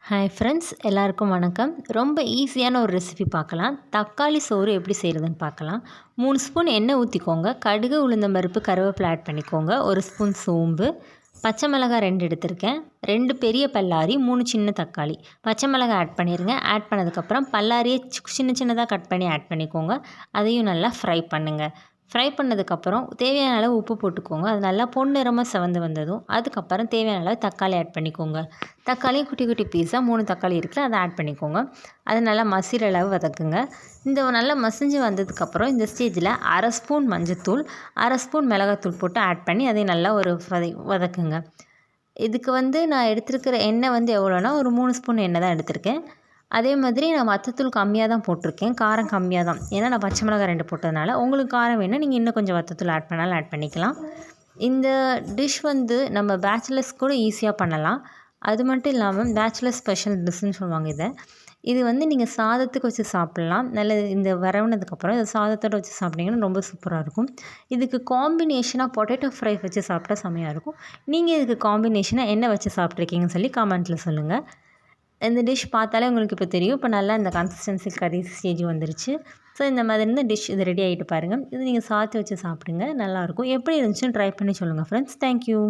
Hi friends, எல்லாருக்கும் வணக்கம். ரொம்ப ஈஸியான ஒரு ரெசிபி பார்க்கலாம். தக்காளி சோறு எப்படி செய்கிறதுன்னு பார்க்கலாம். 3 ஸ்பூன் எண்ணெய் ஊற்றிக்கோங்க. கடுகு, உளுந்தம் பருப்பு, கருவேப்பிலை ஆட் பண்ணிக்கோங்க. 1 ஸ்பூன் சோம்பு, பச்சை மிளகாய் 2 எடுத்திருக்கேன், 2 பெரிய பல்லாரி, 3 சின்ன தக்காளி. பச்சை மிளகாய் ஆட் பண்ணிடுங்க. ஆட் பண்ணதுக்கப்புறம் பல்லாரியை சின்ன சின்னதாக கட் பண்ணி ஆட் பண்ணிக்கோங்க. அதையும் நல்லா ஃப்ரை பண்ணுங்கள். ஃப்ரை பண்ணதுக்கப்புறம் தேவையான அளவு உப்பு போட்டுக்கோங்க. அது நல்லா பொன்னிறமாக செவந்து வந்ததும் அதுக்கப்புறம் தேவையான அளவு தக்காளி ஆட் பண்ணிக்கோங்க. தக்காளியும் குட்டி குட்டி பீஸாக 3 தக்காளி இருக்குல்ல, அதை ஆட் பண்ணிக்கோங்க. அது நல்லா மசிகிற அளவு வதக்குங்க. இந்த நல்லா மசிஞ்சு வந்ததுக்கப்புறம் இந்த ஸ்டேஜில் 1/2 ஸ்பூன் மஞ்சத்தூள், 1/2 ஸ்பூன் மிளகாத்தூள் போட்டு ஆட் பண்ணி அதை நல்லா ஒரு வதக்குங்க. இதுக்கு நான் எடுத்துருக்கிற எண்ணெய் எவ்வளோனா ஒரு 3 ஸ்பூன் எண்ணெய் தான் எடுத்திருக்கேன். அதே மாதிரி நான் வத்தத்தூள் கம்மியாக தான் போட்டிருக்கேன், காரம் கம்மியாக தான். ஏன்னா நான் பச்சை மிளகாய் 2 போட்டதுனால. உங்களுக்கு காரம் வேணும்னா நீங்கள் இன்னும் கொஞ்சம் வத்தத்தூள் ஆட் பண்ணாலும் ஆட் பண்ணிக்கலாம். இந்த டிஷ் நம்ம பேச்சுலர்ஸ் கூட ஈஸியாக பண்ணலாம். அது மட்டும் இல்லாமல் பேச்சுலர் ஸ்பெஷல் டிஷ்ஷுன்னு சொல்லுவாங்க இதை. இது நீங்கள் சாதத்துக்கு வச்சு சாப்பிட்லாம். நல்ல இந்த வரவுனதுக்கப்புறம் இதை சாதத்தோடு வச்சு சாப்பிட்டிங்கன்னா ரொம்ப சூப்பராக இருக்கும். இதுக்கு காம்பினேஷனாக பொட்டேட்டோ ஃப்ரை வச்சு சாப்பிட்டா செம்மையாக இருக்கும். நீங்கள் இதுக்கு காம்பினேஷனாக என்ன வச்சு சாப்பிட்ருக்கீங்கன்னு சொல்லி கமெண்ட்டில் சொல்லுங்கள். இந்த டிஷ் பார்த்தாலே உங்களுக்கு இப்போ தெரியும். இப்போ நல்லா இந்த கன்சிஸ்டன்சி கறி ஸ்டேஜ் வந்துருச்சு. ஸோ இந்த மாதிரி இந்த டிஷ் இது ரெடி ஆகிட்டு பாருங்கள். இது நீங்கள் சாதத்தை வச்சு சாப்பிடுங்க, நல்லாயிருக்கும். எப்படி இருந்துச்சுன்னு ட்ரை பண்ணி சொல்லுங்கள் ஃப்ரெண்ட்ஸ். தேங்க்யூ.